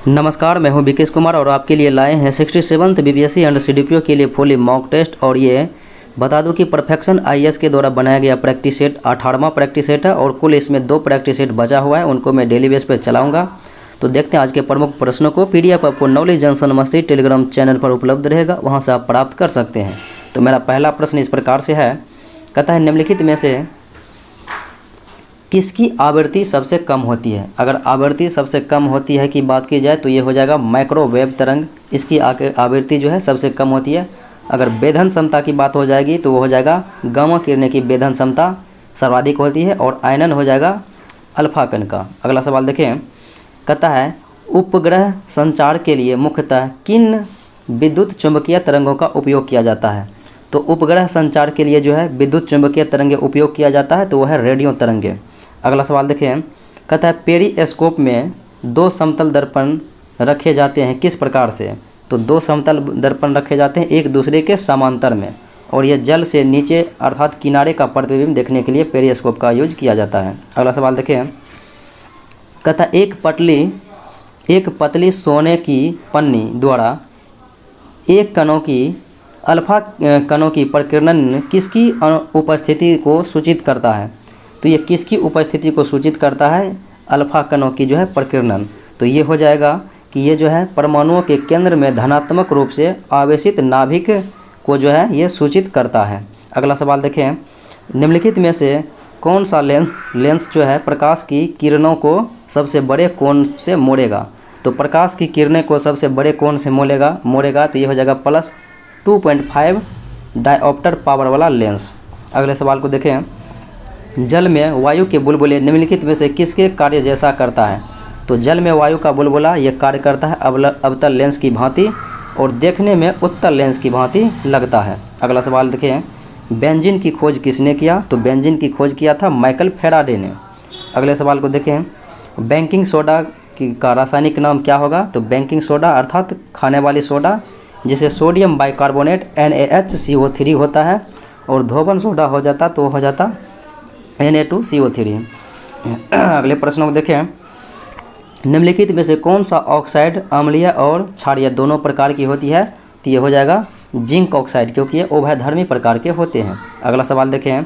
नमस्कार, मैं हूं विकेश कुमार और आपके लिए लाए हैं 67th बीपीएससी एंड सीडीपीओ के लिए फुली मॉक टेस्ट। और ये बता दूं कि परफेक्शन आईएएस के द्वारा बनाया गया प्रैक्टिस सेट 18वां प्रैक्टिस सेट है और कुल इसमें 2 प्रैक्टिस सेट बचा हुआ है, उनको मैं डेली बेस पर चलाऊंगा। तो देखते हैं आज के प्रमुख प्रश्नों को। पीडीएफ आपको नॉलेज जंक्शन मस्ती टेलीग्राम चैनल पर उपलब्ध रहेगा, वहाँ से आप प्राप्त कर सकते हैं। तो मेरा पहला प्रश्न इस प्रकार से है, कहता है निम्नलिखित में से किसकी आवृत्ति सबसे कम होती है। अगर आवृत्ति सबसे कम होती है की बात की जाए तो ये हो जाएगा माइक्रोवेव तरंग, इसकी आवृत्ति जो है सबसे कम होती है। अगर वेधन क्षमता की बात हो जाएगी तो वो हो जाएगा गामा किरणें की वेधन क्षमता सर्वाधिक होती है और आयनन हो जाएगा अल्फा कण का। अगला सवाल देखें, कहता है उपग्रह संचार के लिए मुख्यतः किन विद्युत चुंबकीय तरंगों का उपयोग किया जाता है। तो उपग्रह संचार के लिए जो है विद्युत चुंबकीय तरंगें उपयोग किया जाता है, तो वह है रेडियो तरंगे। अगला सवाल देखें, कहता है पेरिस्कोप में 2 समतल दर्पण रखे जाते हैं किस प्रकार से। तो 2 समतल दर्पण रखे जाते हैं एक दूसरे के समांतर में, और यह जल से नीचे अर्थात किनारे का प्रतिबिंब देखने के लिए पेरिस्कोप का यूज किया जाता है। अगला सवाल देखें, कहता है एक पतली सोने की पन्नी द्वारा एक कणों की अल्फा कणों की प्रकीर्णन किसकी उपस्थिति को सूचित करता है। तो ये किसकी उपस्थिति को सूचित करता है, अल्फा कणों की जो है प्रकीर्णन। तो ये हो जाएगा कि ये जो है परमाणुओं के केंद्र में धनात्मक रूप से आवेशित नाभिक को जो है ये सूचित करता है। अगला सवाल देखें, निम्नलिखित में से कौन सा लेंस जो है प्रकाश की किरणों को सबसे बड़े कोण से मोड़ेगा। तो प्रकाश की किरणें को सबसे बड़े कोण से मोड़ेगा तो ये हो जाएगा +2.5 डायोप्टर पावर वाला लेंस। अगले सवाल को देखें, जल में वायु के बुलबुले निम्नलिखित में से किसके कार्य जैसा करता है। तो जल में वायु का बुलबुला ये कार्य करता है अवतल लेंस की भांति और देखने में उत्तल लेंस की भांति लगता है। अगला सवाल देखें, बेंजीन की खोज किसने किया। तो बेंजीन की खोज किया था माइकल फैराडे ने। अगले सवाल को देखें, बेकिंग सोडा का रासायनिक नाम क्या होगा। तो बेकिंग सोडा अर्थात खाने वाली सोडा, जिसे सोडियम बाइकार्बोनेट NaHCO3 होता है, और धोबन सोडा हो जाता तो हो जाता Na2CO3। अगले प्रश्नों को देखें, निम्नलिखित में से कौन सा ऑक्साइड अम्लीय और क्षारीय दोनों प्रकार की होती है। तो ये हो जाएगा जिंक ऑक्साइड, क्योंकि ये उभयधर्मी प्रकार के होते हैं। अगला सवाल देखें,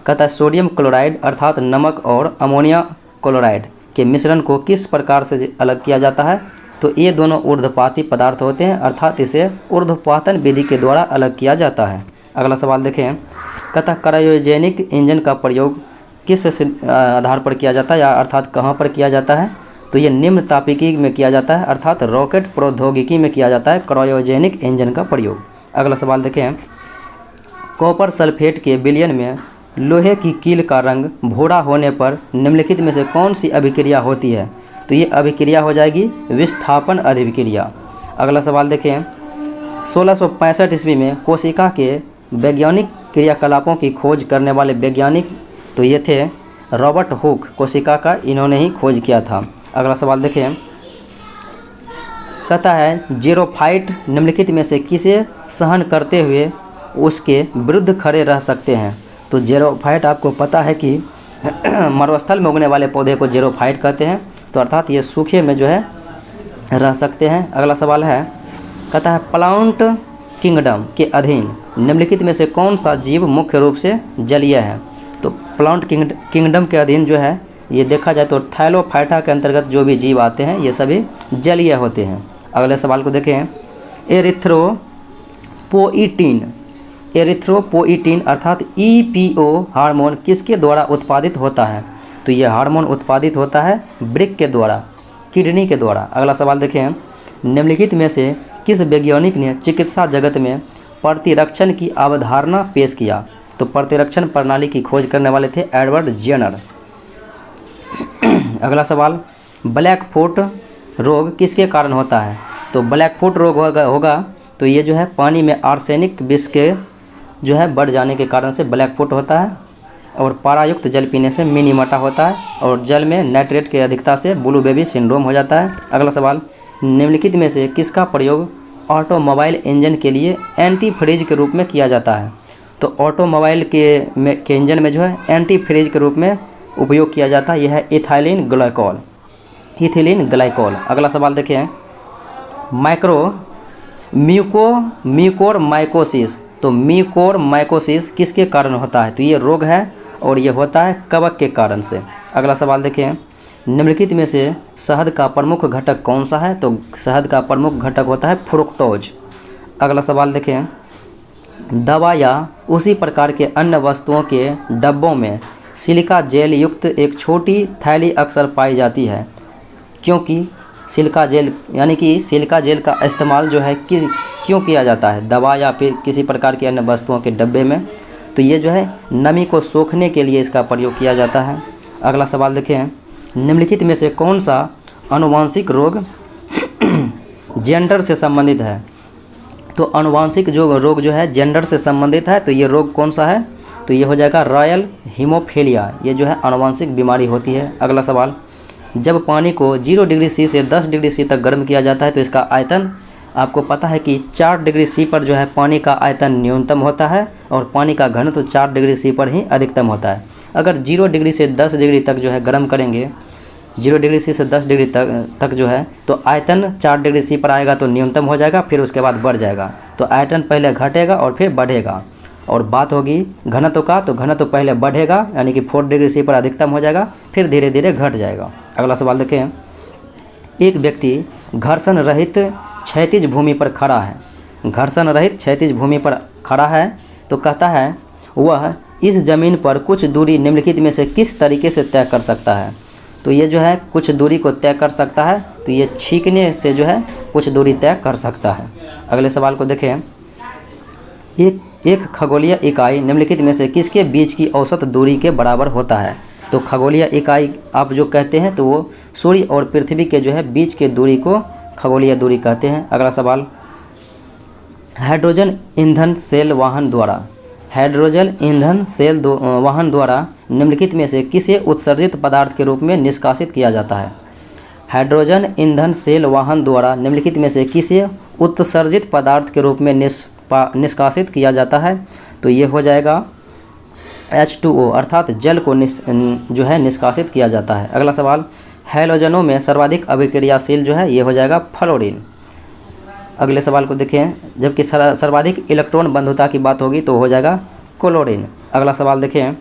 कहता है सोडियम क्लोराइड अर्थात नमक और अमोनिया क्लोराइड के मिश्रण को किस प्रकार से अलग किया जाता है। तो ये दोनों ऊर्ध्वपाती पदार्थ होते हैं, अर्थात इसे ऊर्ध्वपातन विधि के द्वारा अलग किया जाता है। अगला सवाल देखें, कहता है क्रायोजेनिक इंजन का प्रयोग किस आधार पर किया जाता है, या अर्थात कहाँ पर किया जाता है। तो ये निम्न तापिकी में किया जाता है, अर्थात रॉकेट प्रौद्योगिकी में किया जाता है क्रायोजेनिक इंजन का प्रयोग। अगला सवाल देखें, कॉपर सल्फेट के विलयन में लोहे की कील का रंग भूरा होने पर निम्नलिखित में से कौन सी अभिक्रिया होती है। तो ये अभिक्रिया हो जाएगी विस्थापन अभिक्रिया। अगला सवाल देखें, 1665 ईस्वी में कोशिका के वैज्ञानिक क्रियाकलापों की खोज करने वाले वैज्ञानिक तो ये थे रॉबर्ट हुक, कोशिका का इन्होंने ही खोज किया था। अगला सवाल देखें, कहता है जीरोफाइट निम्नलिखित में से किसे सहन करते हुए उसके विरुद्ध खड़े रह सकते हैं। तो जीरोफाइट आपको पता है कि मरुस्थल में उगने वाले पौधे को जीरोफाइट कहते हैं, तो अर्थात ये सूखे में जो है रह सकते हैं। अगला सवाल है, कहता है प्लांट किंगडम के अधीन निम्नलिखित में से कौन सा जीव मुख्य रूप से जलीय है। तो प्लांट किंगडम के अधीन जो है ये देखा जाए तो थैलोफाइटा के अंतर्गत जो भी जीव आते हैं ये सभी जलीय होते हैं। अगले सवाल को देखें, एरिथ्रोपोइटिन अर्थात EPO हार्मोन किसके द्वारा उत्पादित होता है। तो ये हार्मोन उत्पादित होता है वृक्क के द्वारा, किडनी के द्वारा। अगला सवाल देखें, निम्नलिखित में से किस वैज्ञानिक ने चिकित्सा जगत में प्रतिरक्षण की अवधारणा पेश किया। तो प्रतिरक्षण प्रणाली की खोज करने वाले थे एडवर्ड जेनर। अगला सवाल, ब्लैक फुट रोग किसके कारण होता है। तो ब्लैक फुट रोग होगा तो ये जो है पानी में आर्सेनिक विष के जो है बढ़ जाने के कारण से ब्लैक फुट होता है, और पारायुक्त जल पीने से मिनीमाटा होता है, और जल में नाइट्रेट की अधिकता से ब्लू बेबी सिंड्रोम हो जाता है। अगला सवाल, निम्नलिखित में से किसका प्रयोग ऑटोमोबाइल इंजन के लिए एंटी फ्रीज के रूप में किया जाता है। तो ऑटोमोबाइल के इंजन में जो है एंटी फ्रीज के रूप में उपयोग किया जाता है, यह है इथाइलिन ग्लाइकॉल। Ethylene glycol. अगला सवाल देखिए, म्यूकोरमाइकोसिस। तो म्यूकोरमाइकोसिस किसके कारण होता है? तो ये रोग है और ये होता है कवक के कारण से। अगला सवाल देखिए, निम्नलिखित में से शहद का प्रमुख घटक कौन सा है? तो शहद का प्रमुख घटक होता है फ्रुक्टोज। अगला सवाल देखें, दवा या उसी प्रकार के अन्य वस्तुओं के डब्बों में सिलिका जेल युक्त एक छोटी थैली अक्सर पाई जाती है, क्योंकि सिलिका जेल यानी कि सिलिका जेल का इस्तेमाल जो है क्यों किया जाता है दवा या फिर किसी प्रकार की अन्य वस्तुओं के डब्बे में? तो ये जो है नमी को सोखने के लिए इसका प्रयोग किया जाता है। अगला सवाल देखें, निम्नलिखित में से कौन सा आनुवांशिक रोग जेंडर से संबंधित है? तो आनुवांशिक जो रोग जो है जेंडर से संबंधित है, तो ये रोग कौन सा है? तो ये हो जाएगा रॉयल हीमोफीलिया। ये जो है आनुवांशिक बीमारी होती है। अगला सवाल, जब पानी को 0 डिग्री सी से 10 डिग्री सी तक गर्म किया जाता है तो इसका आयतन आपको पता है कि 4 डिग्री सी पर जो है पानी का आयतन न्यूनतम होता है और पानी का घनत्व 4 डिग्री सी पर ही अधिकतम होता है। अगर 0 डिग्री से 10 डिग्री तक जो है गर्म करेंगे, 0 डिग्री सी से 10 डिग्री तक जो है तो आयतन 4 डिग्री सी पर आएगा तो न्यूनतम हो जाएगा, फिर उसके बाद बढ़ जाएगा। तो आयतन पहले घटेगा और फिर बढ़ेगा। और बात होगी घनत्व का, तो घनत्व पहले बढ़ेगा यानी कि 4 डिग्री सी पर अधिकतम हो जाएगा, फिर धीरे धीरे घट जाएगा। अगला सवाल देखें, एक व्यक्ति घर्षण रहित क्षैतिज भूमि पर खड़ा है, घर्षण रहित क्षैतिज भूमि पर खड़ा है, तो कहता है वह इस ज़मीन पर कुछ दूरी निम्नलिखित में से किस तरीके से तय कर सकता है? तो ये जो है कुछ दूरी को तय कर सकता है, तो ये छींकने से जो है कुछ दूरी तय कर सकता है। अगले सवाल को देखें, एक खगोलीय इकाई निम्नलिखित में से किसके बीच की औसत दूरी के बराबर होता है? तो खगोलीय इकाई आप जो कहते हैं तो वो सूर्य और पृथ्वी के जो है बीच के दूरी को खगोलीय दूरी कहते हैं। अगला सवाल, हाइड्रोजन ईंधन सेल वाहन द्वारा निम्नलिखित में से किसे उत्सर्जित पदार्थ के रूप में निष्कासित किया जाता है? हाइड्रोजन ईंधन सेल वाहन द्वारा निम्नलिखित में से किसे उत्सर्जित पदार्थ के रूप में निष्कासित किया जाता है? तो ये हो जाएगा H2O, अर्थात जल को जो है निष्कासित किया जाता है। अगला सवाल, हैलोजनों में सर्वाधिक अभिक्रियाशील जो है ये हो जाएगा फ्लोरीन। अगले सवाल को देखें, जबकि सर्वाधिक इलेक्ट्रॉन बंधुता की बात होगी तो हो जाएगा क्लोरीन। अगला सवाल देखें,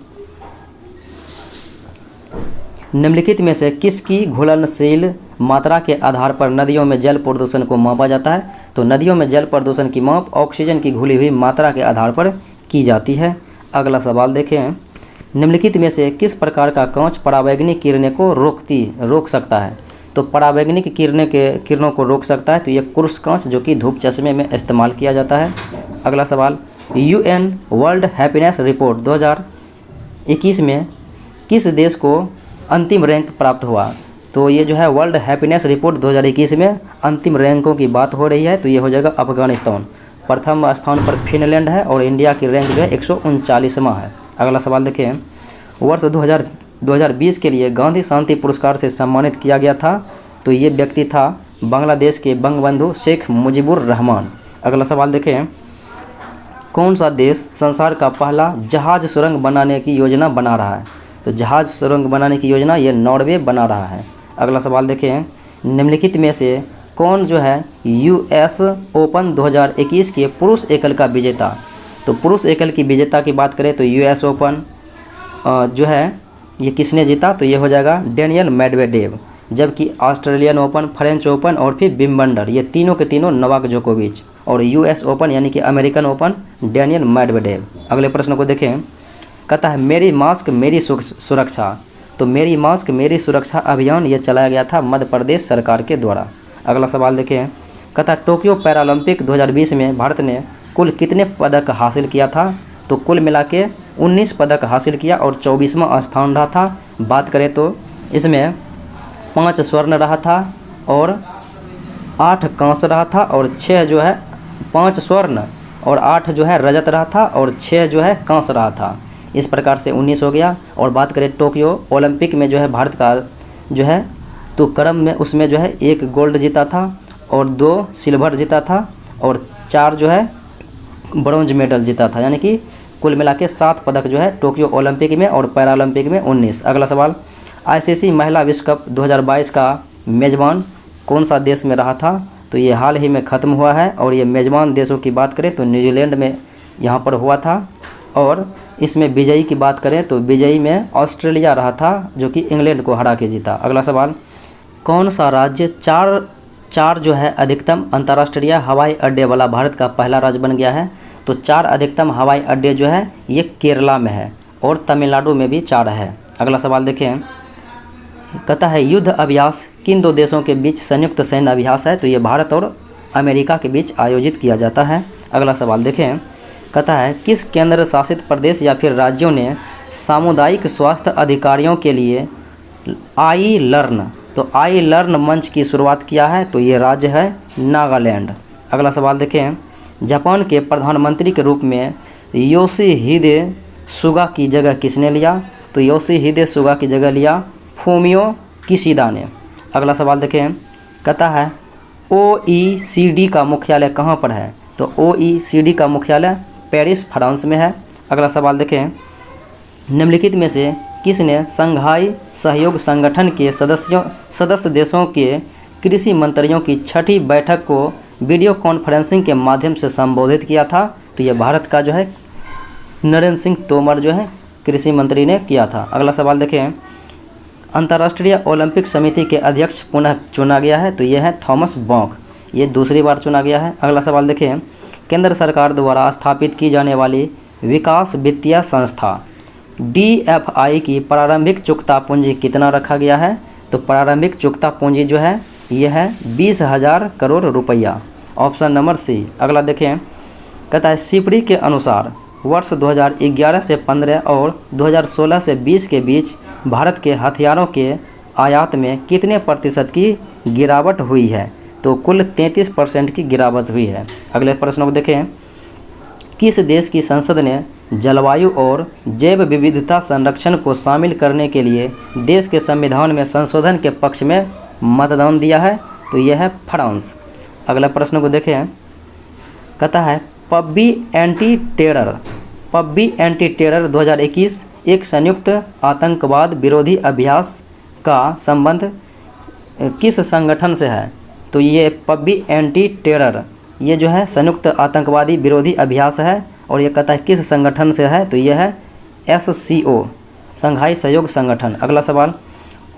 निम्नलिखित में से किसकी घुलनशील मात्रा के आधार पर नदियों में जल प्रदूषण को मापा जाता है? तो नदियों में जल प्रदूषण की माप ऑक्सीजन की घुली हुई मात्रा के आधार पर की जाती है। अगला सवाल देखें, निम्नलिखित में से किस प्रकार का कांच परावैंगनिक किरणें को रोक सकता है? तो परावैंगनिक किरणों को रोक सकता है, तो ये कुर्स कांच जो कि धूप चश्मे में इस्तेमाल किया जाता है। अगला सवाल, UN वर्ल्ड हैप्पीनेस रिपोर्ट 2021 में किस देश को अंतिम रैंक प्राप्त हुआ? तो ये जो है वर्ल्ड हैप्पीनेस रिपोर्ट 2021 में अंतिम रैंकों की बात हो रही है, तो ये हो जाएगा अफगानिस्तान। प्रथम स्थान पर फिनलैंड है और इंडिया की रैंक जो है 139वां है। अगला सवाल देखें, वर्ष 2020 के लिए गांधी शांति पुरस्कार से सम्मानित किया गया था, तो ये व्यक्ति था बांग्लादेश के बंगबंधु शेख मुजीबुर रहमान। अगला सवाल देखें, कौन सा देश संसार का पहला जहाज सुरंग बनाने की योजना बना रहा है? तो जहाज सुरंग बनाने की योजना ये नॉर्वे बना रहा है। अगला सवाल देखें, निम्नलिखित में से कौन जो है US ओपन 2021 के पुरुष एकल का विजेता? तो पुरुष एकल की विजेता की बात करें तो US ओपन जो है ये किसने जीता? तो ये हो जाएगा डेनियल मेडवेडेव। जबकि ऑस्ट्रेलियन ओपन, फ्रेंच ओपन और फिर विंबलडन ये तीनों के तीनों नोवाक जोकोविच, और US ओपन यानी कि अमेरिकन ओपन डेनियल मेडवेडेव। अगले प्रश्न को देखें, कहता है मेरी मास्क मेरी सुरक्षा। तो मेरी मास्क मेरी सुरक्षा अभियान ये चलाया गया था मध्य प्रदेश सरकार के द्वारा। अगला सवाल देखें, कहता है टोक्यो पैरालंपिक 2020 में भारत ने कुल कितने पदक हासिल किया था? तो कुल मिला के 19 पदक हासिल किया और 24वां स्थान रहा था। बात करें तो इसमें 5 स्वर्ण रहा था और 8 कांस्य रहा था और 6 जो है 5 स्वर्ण और 8 जो है रजत रहा था और 6 जो है कांस्य रहा था। इस प्रकार से 19 हो गया। और बात करें टोक्यो ओलंपिक में जो है भारत का जो है तो क्रम में उसमें जो है 1 गोल्ड जीता था और 2 सिल्वर जीता था और 4 जो है ब्रॉन्ज मेडल जीता था, यानी कि कुल मिला के 7 पदक जो है टोक्यो ओलंपिक में और पैरालंपिक में 19। अगला सवाल, ICC महिला विश्व कप 2022 का मेज़बान कौन सा देश में रहा था, तो ये हाल ही में ख़त्म हुआ है। और ये मेज़बान देशों की बात करें तो न्यूजीलैंड में यहाँ पर हुआ था। और इसमें विजयी की बात करें तो विजयी में ऑस्ट्रेलिया रहा था, जो कि इंग्लैंड को हरा के जीता। अगला सवाल, कौन सा राज्य चार जो है अधिकतम अंतर्राष्ट्रीय हवाई अड्डे वाला भारत का पहला राज्य बन गया है? तो 4 अधिकतम हवाई अड्डे जो है ये केरला में है और तमिलनाडु में भी 4 है। अगला सवाल देखें, कहता है युद्ध अभ्यास किन 2 देशों के बीच संयुक्त सैन्य अभ्यास है? तो ये भारत और अमेरिका के बीच आयोजित किया जाता है। अगला सवाल देखें, कहता है किस केंद्र शासित प्रदेश या फिर राज्यों ने सामुदायिक स्वास्थ्य अधिकारियों के लिए आई लर्न, तो आई लर्न मंच की शुरुआत किया है? तो ये राज्य है नागालैंड। अगला सवाल देखें, जापान के प्रधानमंत्री के रूप में योशिहिदे सुगा की जगह किसने लिया? तो योशिहिदे सुगा की जगह लिया फूमियो किशिदा ने। अगला सवाल देखें, कहता है OECD का मुख्यालय कहाँ पर है? तो OECD का मुख्यालय पेरिस फ्रांस में है। अगला सवाल देखें, निम्नलिखित में से किसने संघाई सहयोग संगठन के सदस्य देशों के कृषि मंत्रियों की 6ठी बैठक को वीडियो कॉन्फ्रेंसिंग के माध्यम से संबोधित किया था? तो ये भारत का जो है नरेंद्र सिंह तोमर जो है कृषि मंत्री ने किया था। अगला सवाल देखें, अंतर्राष्ट्रीय ओलंपिक समिति के अध्यक्ष पुनः चुना गया है? तो ये है थॉमस बॉक, ये दूसरी बार चुना गया है। अगला सवाल देखें, केंद्र सरकार द्वारा स्थापित की जाने वाली विकास वित्तीय संस्था DFI की प्रारंभिक चुकता पूंजी कितना रखा गया है? तो प्रारंभिक चुकता पूंजी जो है यह है 20,000 करोड़ रुपया, ऑप्शन नंबर सी। अगला देखें, कहता है सिपरी के अनुसार वर्ष 2011 से 15 और 2016 से 20 के बीच भारत के हथियारों के आयात में कितने प्रतिशत की गिरावट हुई है? तो कुल 33% की गिरावट हुई है। अगले प्रश्न को देखें, किस देश की संसद ने जलवायु और जैव विविधता संरक्षण को शामिल करने के लिए देश के संविधान में संशोधन के पक्ष में मतदान दिया है? तो यह है फ्रांस। अगला प्रश्न को देखें, कहता है पब्बी एंटी टेरर 2021 एक संयुक्त आतंकवाद विरोधी अभ्यास का संबंध किस संगठन से है? तो ये पब्बी एंटी टेरर ये जो है संयुक्त आतंकवादी विरोधी अभ्यास है और ये कहता है किस संगठन से है? तो यह है SCO, संघाई सहयोग संगठन। अगला सवाल,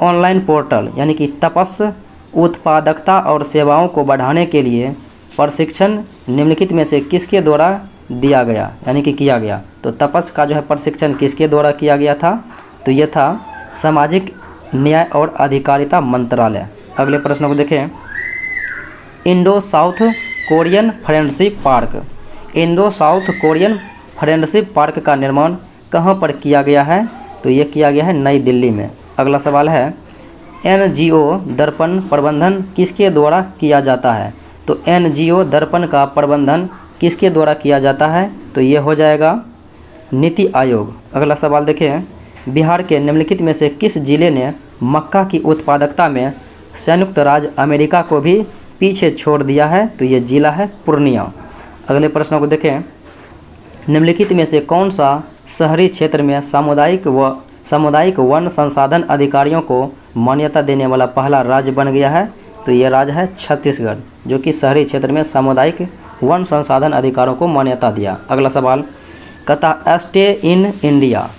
ऑनलाइन पोर्टल यानी कि तपस उत्पादकता और सेवाओं को बढ़ाने के लिए प्रशिक्षण निम्नलिखित में से किसके द्वारा दिया गया यानी कि किया गया? तो तपस का जो है प्रशिक्षण किसके द्वारा किया गया था? तो ये था सामाजिक न्याय और अधिकारिता मंत्रालय। अगले प्रश्न को देखें, Indo south Korean friendship park का निर्माण कहाँ पर किया गया है? तो ये किया गया है नई दिल्ली में। अगला सवाल है, NGO दर्पण प्रबंधन किसके द्वारा किया जाता है? तो NGO दर्पण का प्रबंधन किसके द्वारा किया जाता है? तो ये हो जाएगा नीति आयोग। अगला सवाल देखें, बिहार के निम्नलिखित में से किस जिले ने मक्का की उत्पादकता में संयुक्त राज्य अमेरिका को भी पीछे छोड़ दिया है? तो ये जिला है पूर्णिया। अगले प्रश्न को देखें, निम्नलिखित में से कौन सा शहरी क्षेत्र में सामुदायिक वन संसाधन अधिकारियों को मान्यता देने वाला पहला राज्य बन गया है? तो ये राज्य है छत्तीसगढ़, जो कि शहरी क्षेत्र में सामुदायिक वन संसाधन अधिकारों को मान्यता दिया। अगला सवाल, कहता stay in India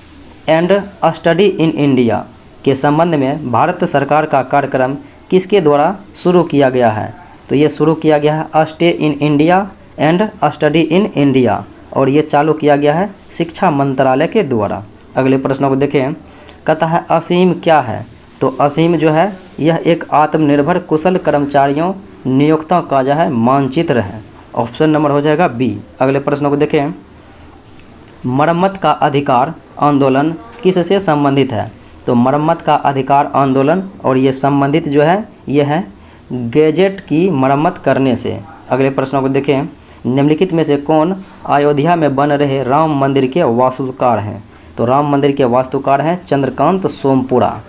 and study in India के संबंध में भारत सरकार का कार्यक्रम किसके द्वारा शुरू किया गया है? तो ये शुरू किया गया है stay in India and study in India और ये चालू किया गया है शिक्षा मंत्रालय के द्वारा। अगले प्रश्न को देखें, कहता है असीम क्या है? तो असीम जो है यह एक आत्मनिर्भर कुशल कर्मचारियों नियोक्ताओं का जो है मानचित्र है, ऑप्शन नंबर हो जाएगा बी। अगले प्रश्न को देखें, मरम्मत का अधिकार आंदोलन किससे संबंधित है? तो मरम्मत का अधिकार आंदोलन और ये संबंधित जो है ये है गैजेट की मरम्मत करने से। अगले प्रश्नों को देखें, निम्नलिखित में से कौन अयोध्या में बन रहे राम मंदिर के वास्तुकार हैं? तो राम मंदिर के वास्तुकार हैं चंद्रकांत सोमपुरा।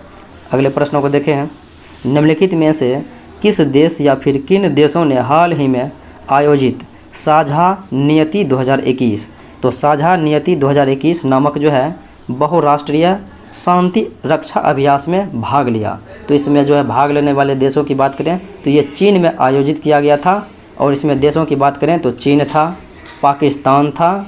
अगले प्रश्नों को देखें, निम्नलिखित में से किस देश या फिर किन देशों ने हाल ही में आयोजित साझा नियति 2021, तो साझा नियति 2021 नामक जो है बहुराष्ट्रीय शांति रक्षा अभ्यास में भाग लिया? तो इसमें जो है भाग लेने वाले देशों की बात करें तो ये चीन में आयोजित किया गया था। और इसमें देशों की बात करें तो चीन था, पाकिस्तान था,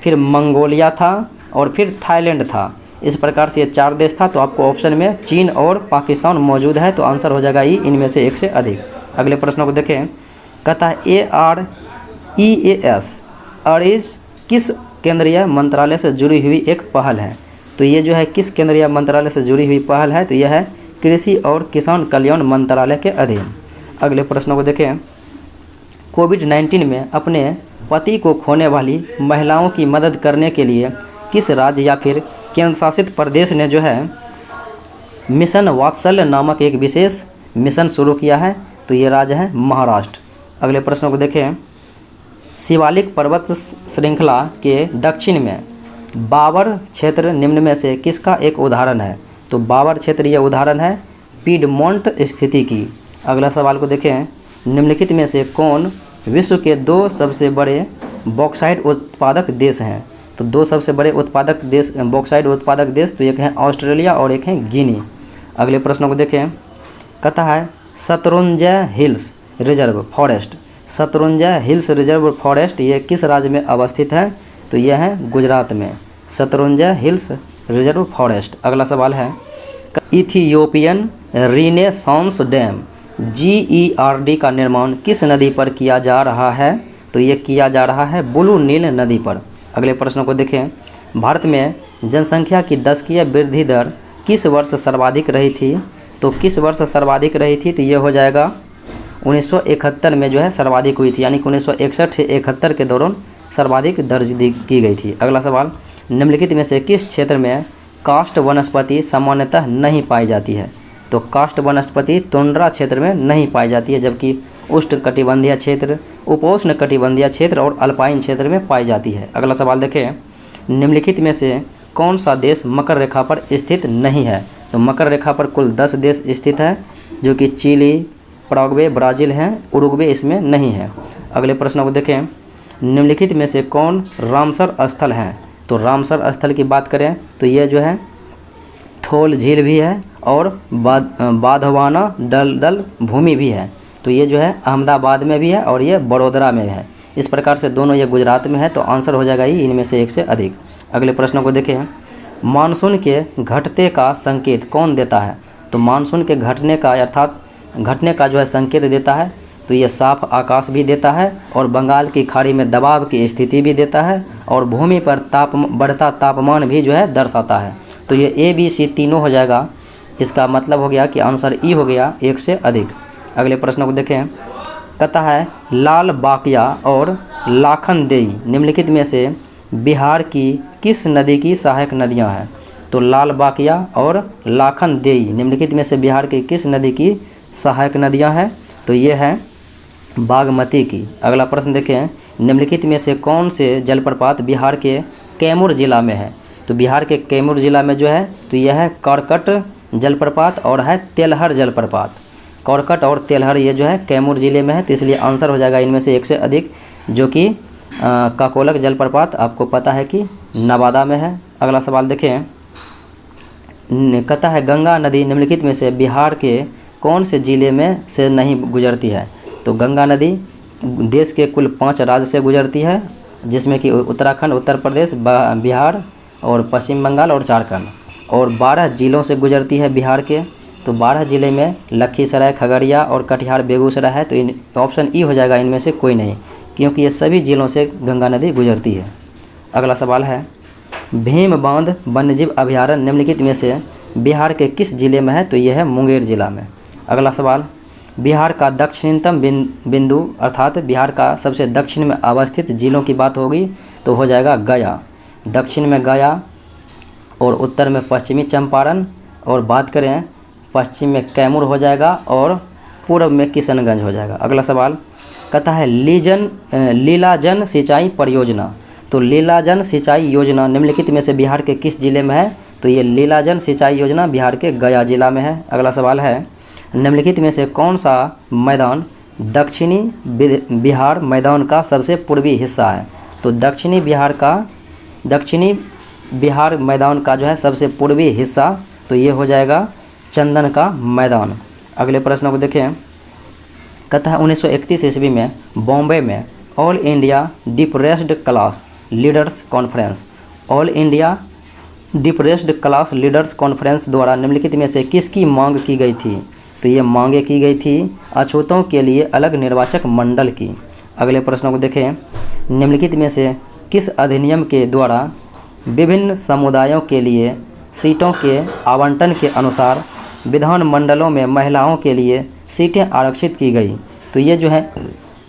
फिर मंगोलिया था और फिर थाईलैंड था। इस प्रकार से ये 4 देश था। तो आपको ऑप्शन में चीन और पाकिस्तान मौजूद है, तो आंसर हो जाएगा ई, इनमें से एक से अधिक। अगले प्रश्नों को देखें। कहता है AREAS अरीज किस केंद्रीय मंत्रालय से जुड़ी हुई एक पहल है। तो ये जो है किस केंद्रीय मंत्रालय से जुड़ी हुई पहल है, तो यह है कृषि और किसान कल्याण मंत्रालय के अधीन। अगले प्रश्नों को देखें। कोविड-19 में अपने पति को खोने वाली महिलाओं की मदद करने के लिए किस राज्य या फिर केंद्र शासित प्रदेश ने जो है मिशन वात्सल्य नामक एक विशेष मिशन शुरू किया है। तो ये राज्य है महाराष्ट्र। अगले प्रश्नों को देखें। शिवालिक पर्वत श्रृंखला के दक्षिण में बाबर क्षेत्र निम्न में से किसका एक उदाहरण है। तो बाबर क्षेत्र ये उदाहरण है पीडमोंट स्थिति की। अगला सवाल को देखें। निम्नलिखित में से कौन विश्व के 2 सबसे बड़े बॉक्साइट उत्पादक देश हैं। तो 2 सबसे बड़े उत्पादक देश बॉक्साइट उत्पादक देश, तो एक है ऑस्ट्रेलिया और एक है गिनी। अगले प्रश्नों को देखें। कहता है Shatrunjay hills reserve forest, Shatrunjay hills reserve forest ये किस राज्य में अवस्थित है। तो यह है गुजरात में, शत्रुंजय हिल्स रिजर्व फॉरेस्ट। अगला सवाल है इथियोपियन रीनेसांस डैम GERD का निर्माण किस नदी पर किया जा रहा है। तो ये किया जा रहा है ब्लू नील नदी पर। अगले प्रश्नों को देखें। भारत में जनसंख्या की दशकीय वृद्धि दर किस वर्ष सर्वाधिक रही थी। तो किस वर्ष सर्वाधिक रही थी, तो ये हो जाएगा 1971 में जो है सर्वाधिक हुई थी, यानी कि 1961 से 71 के दौरान सर्वाधिक दर्ज की गई थी। अगला सवाल। निम्नलिखित में से किस क्षेत्र में काष्ठ वनस्पति सामान्यतः नहीं पाई जाती है। तो काष्ठ वनस्पति तुंड्रा क्षेत्र में नहीं पाई जाती है, जबकि उष्णकटिबंधीय क्षेत्र, उपोष्ण कटिबंधीय क्षेत्र और अल्पाइन क्षेत्र में पाई जाती है। अगला सवाल देखें। निम्नलिखित में से कौन सा देश मकर रेखा पर स्थित नहीं है। तो मकर रेखा पर कुल 10 देश स्थित है, जो कि चिली, पैराग्वे, ब्राज़ील हैं, उरुग्वे इसमें नहीं है। अगले प्रश्नों को देखें। निम्नलिखित में से कौन रामसर स्थल हैं। तो रामसर स्थल की बात करें तो ये जो है थोल झील भी है और बाधवाना दलदल भूमि भी है। तो ये जो है अहमदाबाद में भी है और ये बड़ोदरा में है। इस प्रकार से दोनों ये गुजरात में है, तो आंसर हो जाएगा ये, इनमें से एक से अधिक। अगले प्रश्नों को देखें। मानसून के घटते का संकेत कौन देता है। तो मानसून के घटने का अर्थात घटने का जो है संकेत देता है, तो ये साफ आकाश भी देता है और बंगाल की खाड़ी में दबाव की स्थिति भी देता है और भूमि पर बढ़ता तापमान भी जो है दर्शाता है। तो ये ABC तीनों हो जाएगा। इसका मतलब हो गया कि आंसर ई हो गया, एक से अधिक। अगले प्रश्नों को देखें। कहता है लाल बाकिया और लाखनदेई निम्नलिखित में से बिहार की किस नदी की सहायक नदियां हैं। तो लाल बाकिया और लाखनदेई निम्नलिखित में से बिहार की किस नदी की सहायक नदियां हैं। तो ये है बागमती की। अगला प्रश्न देखें। निम्नलिखित में से कौन से जलप्रपात बिहार के कैमूर जिला में है। तो बिहार के कैमूर जिला में जो है तो यह है करकट जलप्रपात और है तेलहर जलप्रपात। करकट और तेलहर ये जो है कैमूर जिले में है, तो इसलिए आंसर हो जाएगा इनमें से एक से अधिक, जो कि काकोलक जलप्रपात आपको पता है कि नवादा में है। अगला सवाल देखें। कहता है गंगा नदी निम्नलिखित में से बिहार के कौन से जिले में से नहीं गुजरती है। तो गंगा नदी देश के कुल 5 राज्य से गुजरती है, जिसमें कि उत्तराखंड, उत्तर प्रदेश, बिहार और पश्चिम बंगाल और झारखंड, और 12 जिलों से गुजरती है बिहार के। तो 12 जिले में लखीसराय, खगड़िया और कटिहार, बेगूसराय है। तो ऑप्शन ई हो जाएगा इनमें से कोई नहीं, क्योंकि ये सभी जिलों से गंगा नदी गुजरती है। अगला सवाल है भीम बांध वन्यजीव अभयारण्य निम्नलिखित में से बिहार के किस जिले में है। तो यह है मुंगेर जिला में। अगला सवाल बिहार का दक्षिणतम बिंदु अर्थात बिहार का सबसे दक्षिण में अवस्थित जिलों की बात होगी तो हो जाएगा गया। दक्षिण में गया और उत्तर में पश्चिमी चंपारण, और बात करें पश्चिम में कैमूर हो जाएगा और पूर्व में किशनगंज हो जाएगा। अगला सवाल कहता है लीलाजन सिंचाई परियोजना। तो लीलाजन सिंचाई योजना निम्नलिखित में से बिहार के किस जिले में है। तो ये लीलाजन सिंचाई योजना बिहार के गया जिला में है। अगला सवाल है निम्नलिखित में से कौन सा मैदान दक्षिणी बिहार मैदान का सबसे पूर्वी हिस्सा है। तो दक्षिणी बिहार मैदान का जो है सबसे पूर्वी हिस्सा तो ये हो जाएगा चंदन का मैदान। अगले प्रश्न को देखें, कहता है 1931 ईस्वी में बॉम्बे में all India depressed class leaders conference, all India depressed class leaders conference द्वारा निम्नलिखित में से किसकी मांग की गई थी? तो ये मांगे की गई थी अछूतों के लिए अलग निर्वाचक मंडल की। अगले प्रश्नों को देखें, निम्नलिखित में से किस अधिनियम के द्वारा विभिन्न समुदायों के लिए सीटों के आवंटन के अनुसार विधान मंडलों में महिलाओं के लिए सीटें आरक्षित की गई? तो ये जो है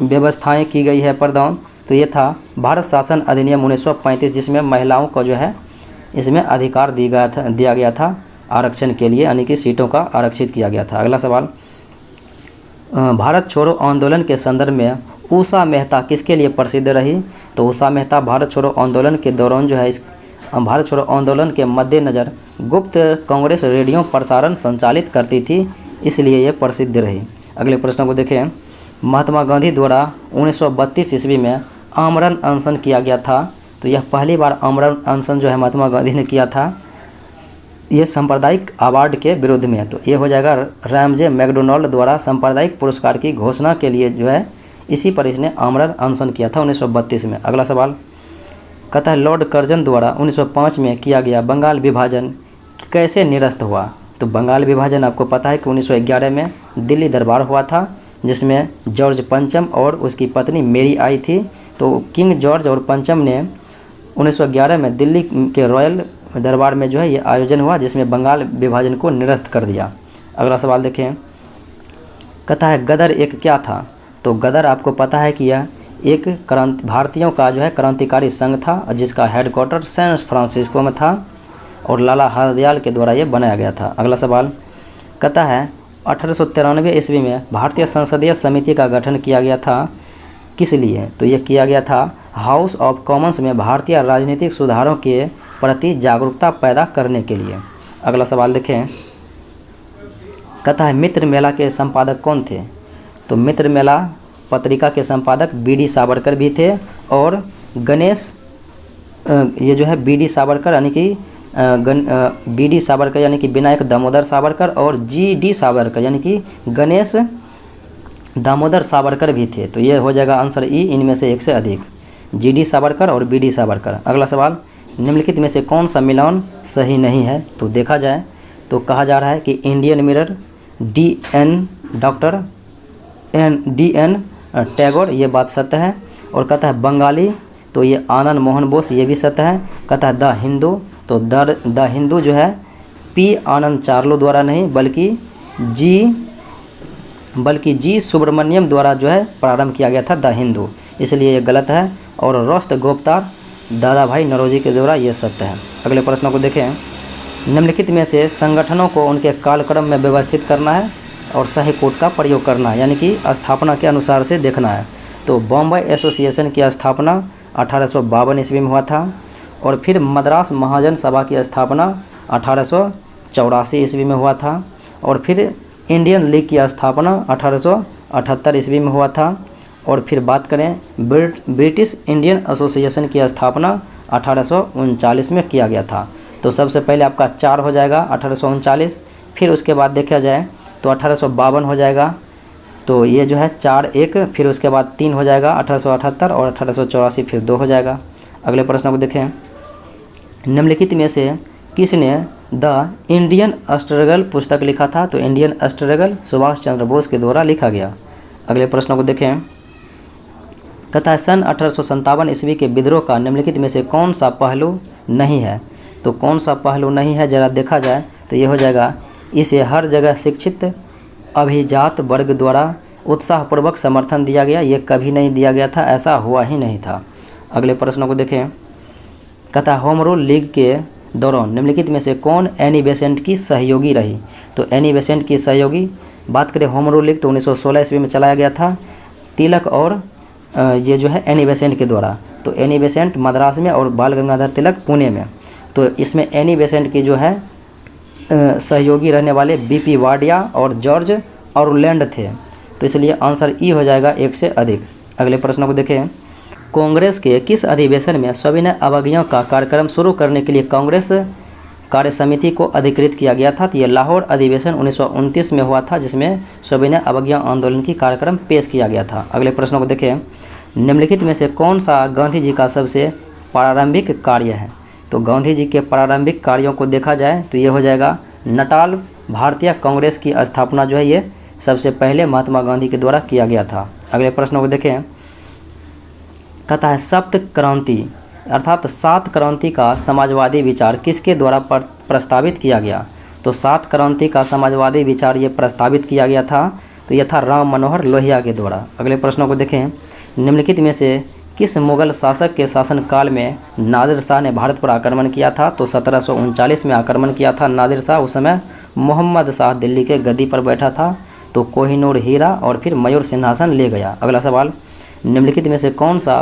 व्यवस्थाएं की गई है प्रदान, तो ये था भारत शासन अधिनियम 1935, जिसमें महिलाओं को जो है इसमें अधिकार दिया गया था आरक्षण के लिए, यानी कि सीटों का आरक्षित किया गया था। अगला सवाल, भारत छोड़ो आंदोलन के संदर्भ में उषा मेहता किसके लिए प्रसिद्ध रही? तो उषा मेहता भारत छोड़ो आंदोलन के दौरान जो है इस भारत छोड़ो आंदोलन के मद्देनज़र गुप्त कांग्रेस रेडियो प्रसारण संचालित करती थी, इसलिए ये प्रसिद्ध रही। अगले प्रश्न को देखें, महात्मा गांधी द्वारा 1932 ईस्वी में आमरण अनशन किया गया था। तो यह पहली बार आमरण अनशन जो है महात्मा गांधी ने किया था, ये सांप्रदायिक अवार्ड के विरुद्ध में। तो ये हो जाएगा रैमजे मैकडोनाल्ड द्वारा सांप्रदायिक पुरस्कार की घोषणा के लिए जो है इसी पर इसने आमरण अनशन किया था 1932 में। अगला सवाल, कहता है लॉर्ड कर्जन द्वारा 1905 में किया गया बंगाल विभाजन कैसे निरस्त हुआ? तो बंगाल विभाजन आपको पता है कि 1911 में दिल्ली दरबार हुआ था, जिसमें जॉर्ज पंचम और उसकी पत्नी मेरी आई थी। तो किंग जॉर्ज और पंचम ने 1911 में दिल्ली के रॉयल दरबार में जो है ये आयोजन हुआ, जिसमें बंगाल विभाजन को निरस्त कर दिया। अगला सवाल देखें, कहता है गदर एक क्या था? तो गदर आपको पता है कि यह एक भारतीयों का जो है क्रांतिकारी संघ था, जिसका हेडक्वार्टर सैन फ्रांसिस्को में था और लाला हरदयाल के द्वारा ये बनाया गया था। अगला सवाल, कहता है 1893 ईस्वी में भारतीय संसदीय समिति का गठन किया गया था, किस लिए? तो ये किया गया था हाउस ऑफ कॉमन्स में भारतीय राजनीतिक सुधारों के प्रति जागरूकता पैदा करने के लिए। अगला सवाल देखें, कहता है मित्र मेला के संपादक कौन थे? तो मित्र मेला पत्रिका के संपादक बी.डी. सावरकर भी थे, और गणेश ये जो है बी.डी. सावरकर यानी कि बी.डी. सावरकर यानी कि विनायक दामोदर सावरकर, और जी.डी. सावरकर यानी कि गणेश दामोदर सावरकर भी थे। तो ये हो जाएगा आंसर ई, इनमें से एक से अधिक, जी.डी. सावरकर और बी.डी. सावरकर। अगला सवाल, निम्नलिखित में से कौन सा मिलान सही नहीं है? तो देखा जाए तो कहा जा रहा है कि इंडियन मिरर डी.एन. टैगोर, ये बात सत्य है। और कहता है बंगाली, तो ये आनंद मोहन बोस, ये भी सत्य है। कहता है द हिंदू, तो द हिंदू जो है पी आनंद चार्लो द्वारा नहीं बल्कि जी सुब्रमण्यम द्वारा जो है प्रारंभ किया गया था द हिंदू, इसलिए ये गलत है। और रोस्ट गोप्तार दादा भाई नौरोजी के द्वारा ये सत्य है। अगले प्रश्नों को देखें, निम्नलिखित में से संगठनों को उनके कालक्रम में व्यवस्थित करना है और सही कोड का प्रयोग करना है, यानी कि स्थापना के अनुसार से देखना है। तो बॉम्बे एसोसिएशन की स्थापना 1852 ईस्वी में हुआ था, और फिर मद्रास महाजन सभा की स्थापना 1884 ईस्वी में हुआ था, और फिर इंडियन लीग की स्थापना 1878 ईस्वी में हुआ था, और फिर बात करें ब्रिटिश इंडियन एसोसिएशन की स्थापना 1839 में किया गया था। तो सबसे पहले आपका 4 हो जाएगा 1839, फिर उसके बाद देखा जाए तो 1852 हो जाएगा, तो ये जो है 4 1, फिर उसके बाद 3 हो जाएगा 1878, और 1884 फिर 2 हो जाएगा। अगले प्रश्न को देखें, निम्नलिखित में से किसने द इंडियन स्ट्रगल पुस्तक लिखा था? तो इंडियन स्ट्रगल सुभाष चंद्र बोस के द्वारा लिखा गया। अगले प्रश्न को देखें, कहता है सन 1857 ईस्वी के विद्रोह का निम्नलिखित में से कौन सा पहलू नहीं है? तो कौन सा पहलू नहीं है जरा देखा जाए तो ये हो जाएगा इसे हर जगह शिक्षित अभिजात वर्ग द्वारा उत्साहपूर्वक समर्थन दिया गया, ये कभी नहीं दिया गया था, ऐसा हुआ ही नहीं था। अगले प्रश्न को देखें, कहता है होम रूल लीग के दौरान निम्नलिखित में से कौन एनी बेसेंट की सहयोगी रही? तो एनी बेसेंट की सहयोगी, बात करें होम रूल लीग तो 1916 ईस्वी में चलाया गया था तिलक और ये जो है एनी बेसेंट के द्वारा। तो एनी बेसेंट मद्रास में और बाल गंगाधर तिलक पुणे में। तो इसमें एनी बेसेंट की जो है सहयोगी रहने वाले बीपी वाडिया और जॉर्ज ऑरलैंड थे, तो इसलिए आंसर ई हो जाएगा 1 से अधिक। अगले प्रश्न को देखें, कांग्रेस के किस अधिवेशन में सविनय अवज्ञा का कार्यक्रम शुरू करने के लिए कांग्रेस कार्य समिति को अधिकृत किया गया था? तो ये लाहौर अधिवेशन 1929 में हुआ था, जिसमें सविनय अवज्ञा आंदोलन की कार्यक्रम पेश किया गया था। अगले प्रश्नों को देखें, निम्नलिखित में से कौन सा गांधी जी का सबसे प्रारंभिक कार्य है? तो गांधी जी के प्रारंभिक कार्यों को देखा जाए तो ये हो जाएगा नटाल भारतीय कांग्रेस की स्थापना जो है ये सबसे पहले महात्मा गांधी के द्वारा किया गया था। अगले प्रश्नों को देखें, कहता है सप्त क्रांति अर्थात 7 क्रांति का समाजवादी विचार किसके द्वारा प्रस्तावित किया गया? तो 7 क्रांति का समाजवादी विचार ये प्रस्तावित किया गया था, तो यह था राम मनोहर लोहिया के द्वारा। अगले प्रश्नों को देखें, निम्नलिखित में से किस मुगल शासक के शासनकाल में नादिर शाह ने भारत पर आक्रमण किया था? तो 1739 में आक्रमण किया था नादिर शाह। उस समय मोहम्मद शाह दिल्ली के गद्दी पर बैठा था, तो कोहिनूर हीरा और फिर मयूर सिंहासन ले गया। अगला सवाल, निम्नलिखित में से कौन सा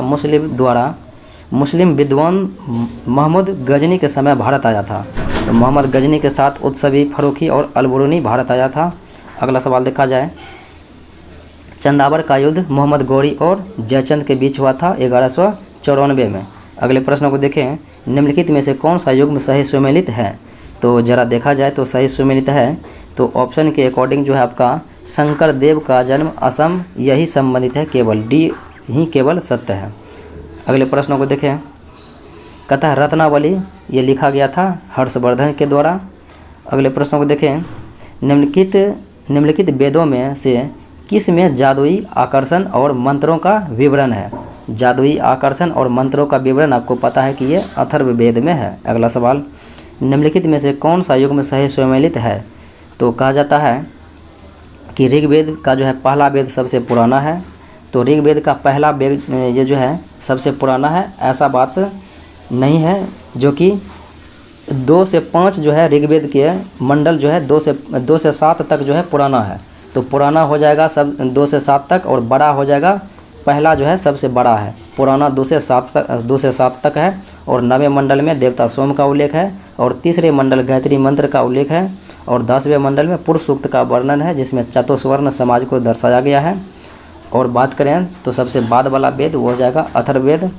मुस्लिम विद्वान मोहम्मद गजनी के समय भारत आया था? तो मोहम्मद गजनी के साथ उत्सवी, फरूखी और अलबरूनी भारत आया था। अगला सवाल देखा जाए, चंदावर का युद्ध मोहम्मद गौरी और जयचंद के बीच हुआ था 1194 में। अगले प्रश्न को देखें, निम्नलिखित में से कौन सा युग्म सही सुमेलित है? तो जरा देखा जाए तो सही सुमेलित है तो ऑप्शन के अकॉर्डिंग जो है आपका शंकर देव का जन्म असम, यही संबंधित है, केवल डी ही केवल सत्य है। अगले प्रश्नों को देखें, कहता है रत्नावली ये लिखा गया था हर्षवर्धन के द्वारा। अगले प्रश्नों को देखें, निम्नलिखित वेदों में से किस में जादुई आकर्षण और मंत्रों का विवरण है? जादुई आकर्षण और मंत्रों का विवरण आपको पता है कि ये अथर्ववेद में है। अगला सवाल, निम्नलिखित में से कौन सा युग में सही सुमेलित है? तो कहा जाता है कि ऋग्वेद का जो है पहला वेद सबसे पुराना है। तो ऋग्वेद का पहला वेद ये जो है सबसे पुराना है, ऐसा बात नहीं है, जो कि 2 से 5 जो है ऋग्वेद के मंडल जो है 2 से 7 तक जो है पुराना है। तो पुराना हो जाएगा सब 2 से 7 तक, और बड़ा हो जाएगा पहला जो है सबसे बड़ा है। पुराना 2 से 7 तक है, और 9वें मंडल में देवता सोम का उल्लेख है, और तीसरे मंडल गायत्री मंत्र का उल्लेख है, और 10वें मंडल में पुरुष सूक्त का वर्णन है, जिसमें चतुस्वर्ण समाज को दर्शाया गया है। और बात करें तो सबसे बाद वाला वेद वो हो जाएगा अथर्ववेद।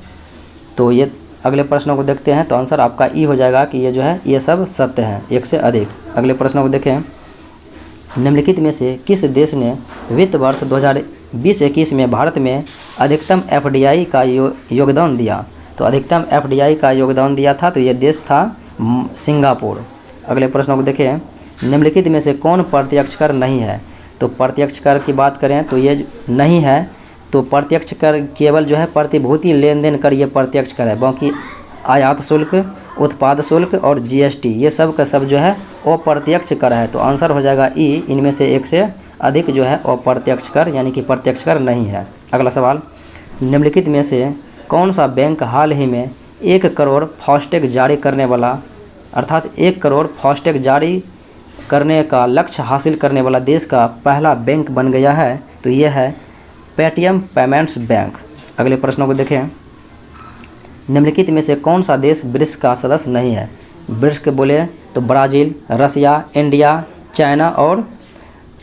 तो ये अगले प्रश्नों को देखते हैं, तो आंसर आपका ई हो जाएगा कि ये जो है ये सब सत्य है, एक से अधिक। अगले प्रश्नों को देखें, निम्नलिखित में से किस देश ने वित्त वर्ष 2020-21 में भारत में अधिकतम FDI का योगदान दिया? तो अधिकतम FDI का योगदान दिया था, तो ये देश था सिंगापुर। अगले प्रश्नों को देखें, निम्नलिखित में से कौन प्रत्यक्ष कर नहीं है? तो प्रत्यक्ष कर की बात करें तो ये नहीं है। तो प्रत्यक्ष कर केवल जो है प्रतिभूति लेन देन कर ये प्रत्यक्ष कर है, बाकी आयात शुल्क, उत्पाद शुल्क और GST ये सब का सब जो है अप्रत्यक्ष कर है। तो आंसर हो जाएगा ई, इनमें से एक से अधिक जो है अप्रत्यक्ष कर यानी कि प्रत्यक्ष कर नहीं है। अगला सवाल, निम्नलिखित में से कौन सा बैंक हाल ही में 1 करोड़ फास्टैग जारी करने वाला अर्थात 1 करोड़ फास्टैग जारी करने का लक्ष्य हासिल करने वाला देश का पहला बैंक बन गया है? तो यह है पेटीएम पेमेंट्स बैंक। अगले प्रश्नों को देखें, निम्नलिखित में से कौन सा देश ब्रिक्स का सदस्य नहीं है? ब्रिक्स के बोले तो ब्राज़ील, रसिया, इंडिया, चाइना और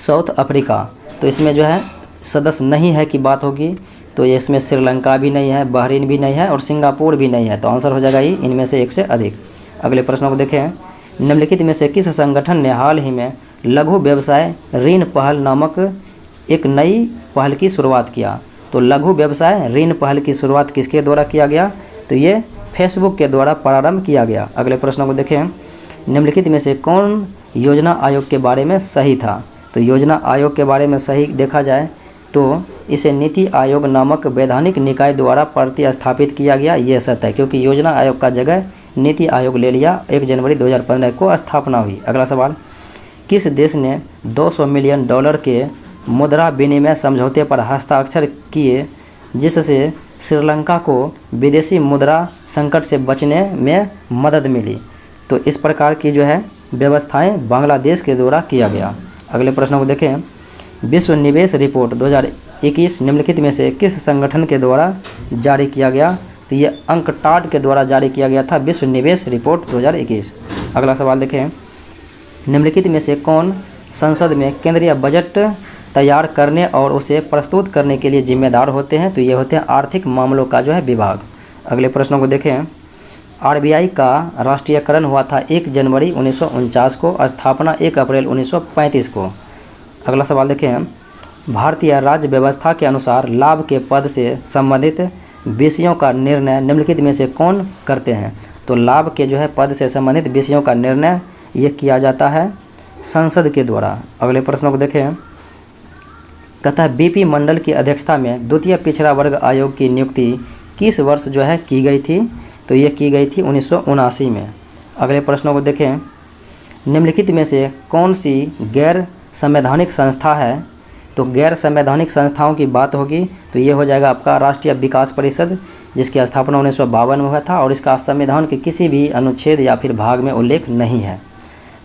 साउथ अफ्रीका। तो इसमें जो है सदस्य नहीं है की बात होगी, तो ये इसमें श्रीलंका भी नहीं है, बहरीन भी नहीं है और सिंगापुर भी नहीं है। तो आंसर हो जाएगा ही इनमें से एक से अधिक। अगले प्रश्नों को देखें, निम्नलिखित में से किस संगठन ने हाल ही में लघु व्यवसाय ऋण पहल नामक एक नई पहल की शुरुआत किया? तो लघु व्यवसाय ऋण पहल की शुरुआत किसके द्वारा किया गया? तो ये फेसबुक के द्वारा प्रारंभ किया गया। अगले प्रश्नों को देखें, निम्नलिखित में से कौन योजना आयोग के बारे में सही था? तो योजना आयोग के बारे में सही देखा जाए तो इसे नीति आयोग नामक वैधानिक निकाय द्वारा प्रतिस्थापित किया गया, ये सत्य है, क्योंकि योजना आयोग का जगह नीति आयोग ले लिया। 1 जनवरी 2015 को स्थापना हुई। अगला सवाल, किस देश ने $200 मिलियन के मुद्रा विनिमय समझौते पर हस्ताक्षर किए, जिससे श्रीलंका को विदेशी मुद्रा संकट से बचने में मदद मिली? तो इस प्रकार की जो है व्यवस्थाएं बांग्लादेश के द्वारा किया गया। अगले प्रश्नों को देखें, विश्व निवेश रिपोर्ट 2021 निम्नलिखित में से किस संगठन के द्वारा जारी किया गया? तो ये अंकटाड के द्वारा जारी किया गया था विश्व निवेश रिपोर्ट 2021। अगला सवाल देखें, निम्नलिखित में से कौन संसद में केंद्रीय बजट तैयार करने और उसे प्रस्तुत करने के लिए जिम्मेदार होते हैं? तो ये होते हैं आर्थिक मामलों का जो है विभाग। अगले प्रश्नों को देखें, आरबीआई का राष्ट्रीयकरण हुआ था 1 जनवरी 1949 को, स्थापना 1 अप्रैल 1935 को। अगला सवाल देखें, भारतीय राज्य व्यवस्था के अनुसार लाभ के पद से संबंधित विषयों का निर्णय निम्नलिखित में से कौन करते हैं? तो लाभ के जो है पद से संबंधित विषयों का निर्णय ये किया जाता है संसद के द्वारा। अगले प्रश्नों को देखें, कहता है बीपी मंडल की अध्यक्षता में द्वितीय पिछड़ा वर्ग आयोग की नियुक्ति किस वर्ष जो है की गई थी? तो ये की गई थी 1979 में। अगले प्रश्नों को देखें, निम्नलिखित में से कौन सी गैर संवैधानिक संस्था है? तो गैर संवैधानिक संस्थाओं की बात होगी तो ये हो जाएगा आपका राष्ट्रीय विकास परिषद, जिसकी स्थापना 1952 में हुआ था और इसका संविधान के किसी भी अनुच्छेद या फिर भाग में उल्लेख नहीं है।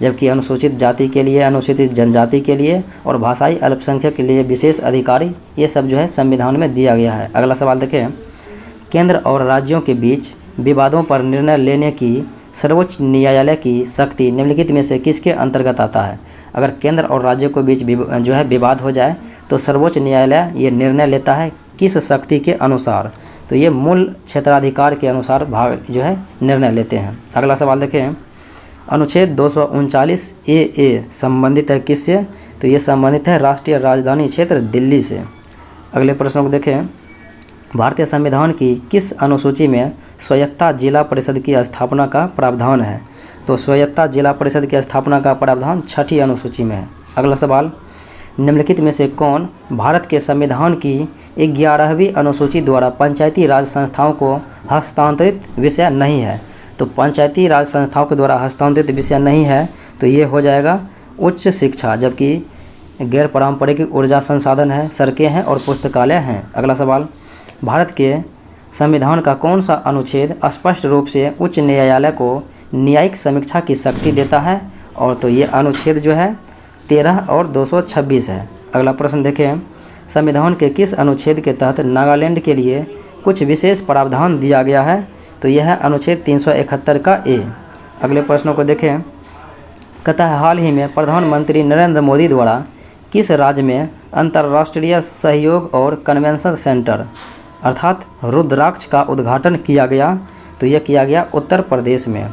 जबकि अनुसूचित जाति के लिए, अनुसूचित जनजाति के लिए और भाषाई अल्पसंख्यक के लिए विशेष अधिकारी, ये सब जो है संविधान में दिया गया है। अगला सवाल देखें, केंद्र और राज्यों के बीच विवादों पर निर्णय लेने की सर्वोच्च न्यायालय की शक्ति निम्नलिखित में से किसके अंतर्गत आता है? अगर केंद्र और राज्यों के बीच जो है विवाद हो जाए तो सर्वोच्च न्यायालय ये निर्णय लेता है किस शक्ति के अनुसार? तो ये मूल क्षेत्राधिकार के अनुसार भाग जो है निर्णय लेते हैं। अगला सवाल देखें, अनुच्छेद 239 ए संबंधित है किससे? तो ये संबंधित है राष्ट्रीय राजधानी क्षेत्र दिल्ली से। अगले प्रश्न को देखें, भारतीय संविधान की किस अनुसूची में स्वायत्ता जिला परिषद की स्थापना का प्रावधान है? तो स्वायत्ता जिला परिषद की स्थापना का प्रावधान 6ठी अनुसूची में है। अगला सवाल, निम्नलिखित में से कौन भारत के संविधान की 11वीं अनुसूची द्वारा पंचायती राज संस्थाओं को हस्तांतरित विषय नहीं है? तो पंचायती राज संस्थाओं के द्वारा हस्तांतरित विषय नहीं है तो ये हो जाएगा उच्च शिक्षा, जबकि गैर पारंपरिक ऊर्जा संसाधन है, सड़कें हैं और पुस्तकालय हैं। अगला सवाल, भारत के संविधान का कौन सा अनुच्छेद स्पष्ट रूप से उच्च न्यायालय को न्यायिक समीक्षा की शक्ति देता है? और तो ये अनुच्छेद जो है 13 और 226 है। अगला प्रश्न देखें, संविधान के किस अनुच्छेद के तहत नागालैंड के लिए कुछ विशेष प्रावधान दिया गया है? तो यह है अनुच्छेद 371 का ए। अगले प्रश्नों को देखें, कहता है हाल ही में प्रधानमंत्री नरेंद्र मोदी द्वारा किस राज्य में अंतर्राष्ट्रीय सहयोग और कन्वेंशन सेंटर अर्थात रुद्राक्ष का उद्घाटन किया गया? तो यह किया गया उत्तर प्रदेश में।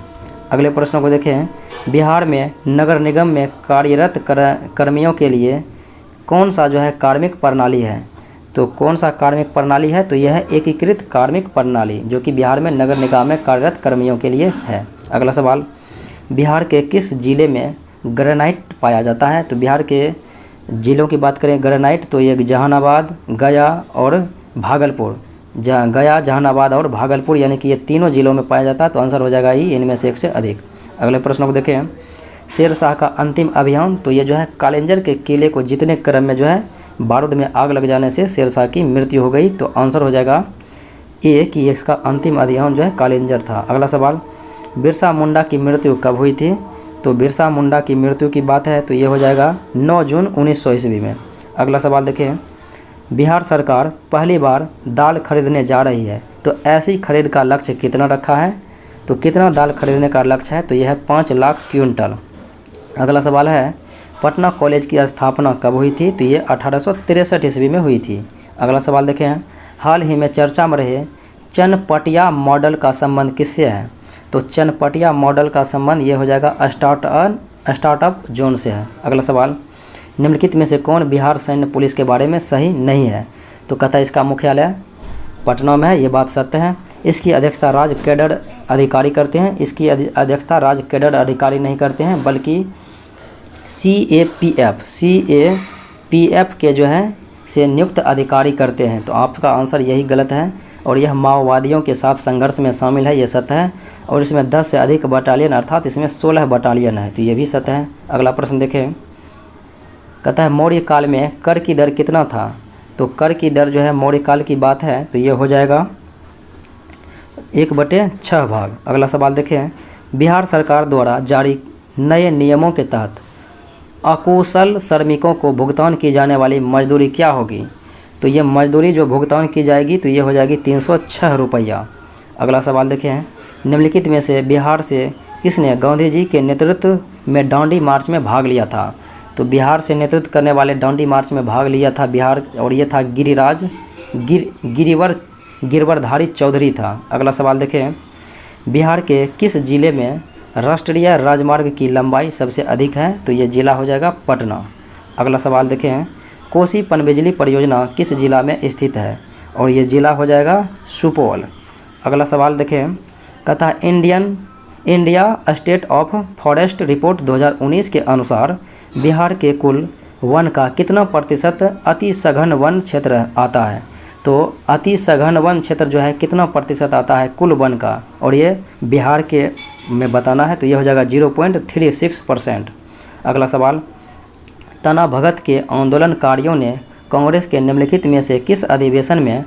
अगले प्रश्नों को देखें, बिहार में नगर निगम में कार्यरत कर्मियों के लिए कौन सा जो है कार्मिक प्रणाली है? तो कौन सा कार्मिक प्रणाली है? तो यह है एकीकृत कार्मिक प्रणाली, जो कि बिहार में नगर निगम में कार्यरत कर्मियों के लिए है। अगला सवाल, बिहार के किस जिले में ग्रेनाइट पाया जाता है? तो बिहार के जिलों की बात करें ग्रेनाइट तो ये जहानाबाद, गया और भागलपुर, गया, जहानाबाद और भागलपुर, यानी कि ये तीनों जिलों में पाया जाता है। तो आंसर हो जाएगा ई, इनमें से एक से अधिक। अगले प्रश्नों को देखें, शेर शाह का अंतिम अभियान तो ये जो है कालिंजर के किले को जीतने क्रम में जो है बारूद में आग लग जाने से शेर शाह की मृत्यु हो गई। तो आंसर हो जाएगा ए कि इसका अंतिम अभियान जो है कालिंजर था। अगला सवाल, बिरसा मुंडा की मृत्यु कब हुई थी? तो बिरसा मुंडा की मृत्यु की बात है तो ये हो जाएगा 9 जून 1900 ईस्वी में। अगला सवाल देखें, बिहार सरकार पहली बार दाल खरीदने जा रही है तो ऐसी खरीद का लक्ष्य कितना रखा है? तो कितना दाल खरीदने का लक्ष्य है? तो यह है 5 लाख क्विंटल। अगला सवाल है, पटना कॉलेज की स्थापना कब हुई थी? तो ये 1863 ईस्वी में हुई थी। अगला सवाल देखें, हाल ही में चर्चा में रहे चनपटिया मॉडल का संबंध किससे है? तो चनपटिया मॉडल का संबंध ये हो जाएगा स्टार्टअप जोन से है। अगला सवाल, निम्नलिखित में से कौन बिहार सैन्य पुलिस के बारे में सही नहीं है? तो कहता है इसका मुख्यालय पटना में है, ये बात सत्य है। इसकी अध्यक्षता राज्य कैडर अधिकारी करते हैं। इसकी अध्यक्षता राज्य कैडर अधिकारी नहीं करते हैं बल्कि CAPF के जो है से नियुक्त अधिकारी करते हैं। तो आपका आंसर यही गलत है और यह माओवादियों के साथ संघर्ष में शामिल है, ये सत्य है। और इसमें 10 से अधिक बटालियन अर्थात इसमें 16 बटालियन है, तो ये भी सत्य है। अगला प्रश्न देखें, कहता है मौर्य काल में कर की दर कितना था? तो कर की दर जो है मौर्य काल की बात है तो ये हो जाएगा 1/6 भाग। अगला सवाल देखें, बिहार सरकार द्वारा जारी नए नियमों के तहत अकुशल श्रमिकों को भुगतान की जाने वाली मजदूरी क्या होगी? तो ये मजदूरी जो भुगतान की जाएगी तो ये हो जाएगी 306 रुपया। अगला सवाल देखें, निम्नलिखित में से बिहार से किसने गांधी जी के नेतृत्व में दांडी मार्च में भाग लिया था? तो बिहार से नेतृत्व करने वाले दांडी मार्च में भाग लिया था बिहार, और ये था गिरिवरधारी चौधरी था। अगला सवाल देखें, बिहार के किस जिले में राष्ट्रीय राजमार्ग की लंबाई सबसे अधिक है? तो ये जिला हो जाएगा पटना। अगला सवाल देखें, कोसी पनबिजली परियोजना किस जिला में स्थित है? और ये जिला हो जाएगा सुपौल। अगला सवाल देखें, कहता है India state of forest report 2019 के अनुसार बिहार के कुल वन का कितना प्रतिशत अति सघन वन क्षेत्र आता है? तो अति सघन वन क्षेत्र जो है कितना प्रतिशत आता है कुल वन का, और ये बिहार के में बताना है, तो ये हो जाएगा 0.36%। अगला सवाल, तना भगत के आंदोलनकारियों ने कांग्रेस के निम्नलिखित में से किस अधिवेशन में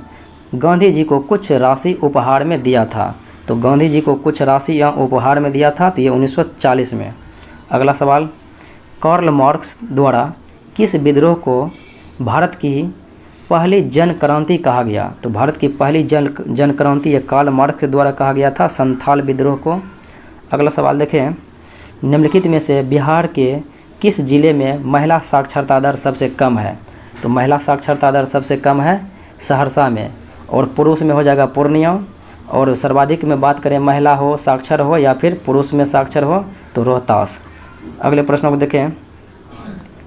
गांधी जी को कुछ राशि उपहार में दिया था? तो गांधी जी को कुछ राशि या उपहार में दिया था, तो ये 1940 में। अगला सवाल, कार्ल मार्क्स द्वारा किस विद्रोह को भारत की पहली जन क्रांति कहा गया? तो भारत की पहली जन क्रांति ये कार्ल मार्क्स द्वारा कहा गया था, संथाल विद्रोह को। अगला सवाल देखें, निम्नलिखित में से बिहार के किस जिले में महिला साक्षरता दर सबसे कम है? तो महिला साक्षरता दर सबसे कम है सहरसा में, और पुरुष में हो जाएगा पूर्णिया, और सर्वाधिक में बात करें महिला हो साक्षर हो या फिर पुरुष में साक्षर हो तो रोहतास। अगले प्रश्नों को देखें,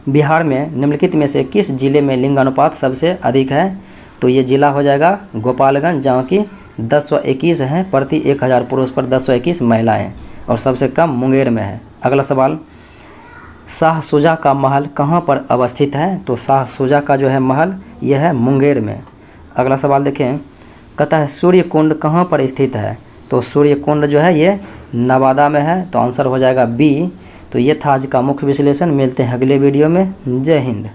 बिहार में निम्नलिखित में से किस जिले में लिंगानुपात सबसे अधिक है? तो ये जिला हो जाएगा गोपालगंज, जहाँ की 1021 हैं प्रति 1000 पुरुष पर 1021 महिलाएं, और सबसे कम मुंगेर में है। अगला सवाल, शाह सुजा का महल कहाँ पर अवस्थित है? तो शाह सुजा का जो है महल यह है मुंगेर में। अगला सवाल देखें, कहता है सूर्य कुंड कहाँ पर स्थित है? तो सूर्य कुंड जो है ये नवादा में है, तो आंसर हो जाएगा बी। तो ये था आज का मुख्य विश्लेषण। मिलते हैं अगले वीडियो में। जय हिंद।